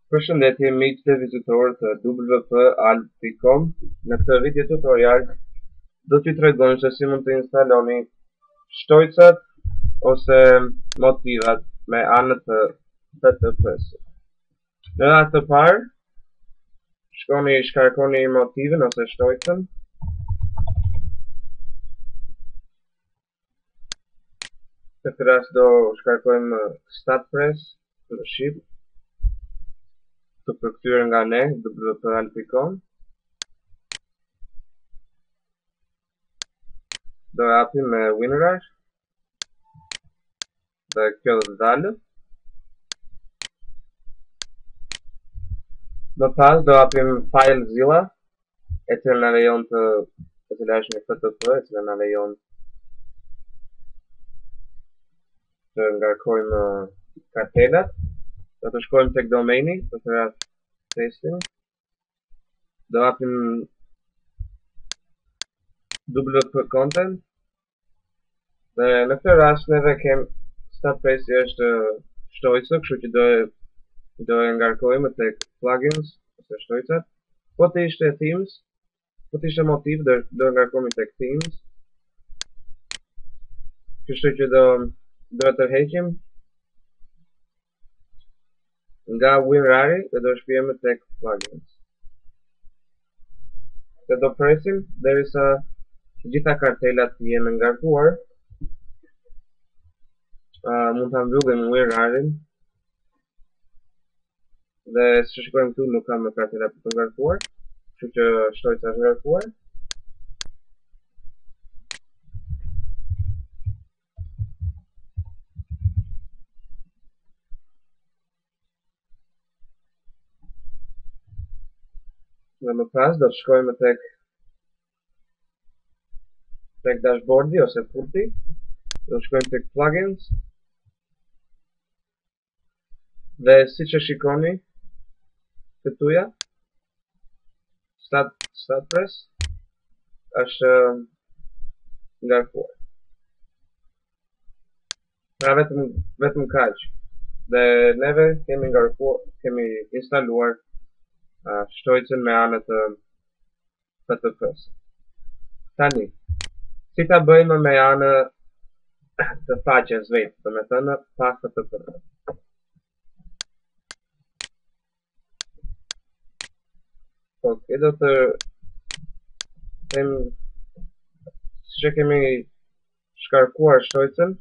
Përshëndetje miq dhe vizitorë të wp-alp.com. Në këtë video tutorial do t'ju tregoj se si mund të instaloni shtojcat ose motivat me anë të FTP-s. Në radhë të parë, shkarkoni motivin ose shtojcën. Në këtë rast do shkarkojmë StatPress në shqip, të përkthyer nga ne, wp-alp.com. Do hapim me WinRAR dhe kjo do të dalë. Më pas do hapim FileZilla, e cila na lejon të është një FTP, e cila na lejon të ngarkojmë kartelat. Do të shkojmë tek domeni, për të rast testing. Do hapim wp-content. Dhe në këtë rast neve kem StatPress është shtojcë, kështu që do e ngarkojmë tek plugins ose shtojcat. Po të ishte themes, po të ishte motiv, do e ngarkojmë tek themes. Kështu që do e tërheqim nga WinRAR dhe do shkruajmë tek plugins. Dhe do presim derisa të gjitha kartelat të jenë ngarkuar. Mund ta mbyllim WinRAR-in. Dhe si shikojmë këtu nuk kam kartela të ngarkuar, kështu që shtojca është ngarkuar. Dhe më pas do të shkojmë tek dashboardi ose pulti. Do shkojmë tek plugins. Dhe siç e shikoni këtuja, StatPress është ngarkuar. Pra vetëm kaq. Dhe neve kemi instaluar shtojcën me anë të FTP-s. Tani, si ta bëjmë me anë të faqes vetë, do me thënë pa FTP. Ok, do të them si që kemi shkarkuar shtojcën.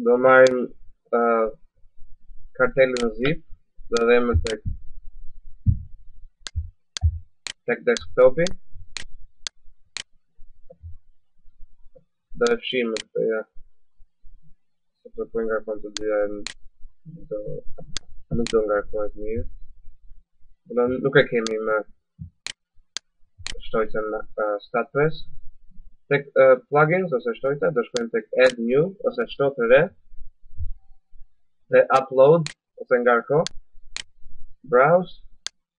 Do marrim kartelën zip, do dhejmë tek desktopi. Do e fshim këtë ja. Se të ngarkon të dyja nuk do ngarkohet mirë. Nuk e kemi me shtojcën StatPress. Tek plugins ose shtojca do shkojmë tek add new ose shto të re dhe upload ose ngarko, browse,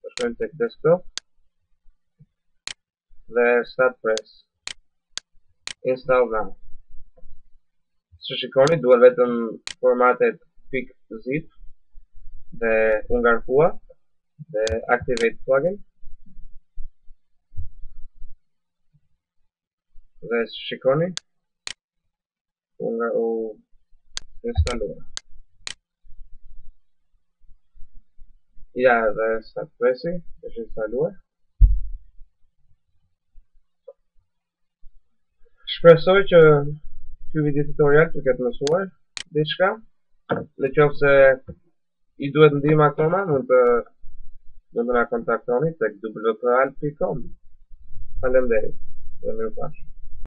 do shkojmë tek desktop dhe StatPress install now. Si shikoni duhet vetëm formatet .zip dhe u ngarkua dhe activate plugin. Dhe shikoni u instalua. Ja, dhe StatPressi është instaluar. Shpresoj që ky video tutorial të ketë mësuar diçka. Nëse i duhet ndihmë akoma, mund të na kontaktoni tek wp-alp.com. Faleminderit. Dhe mirupafshim.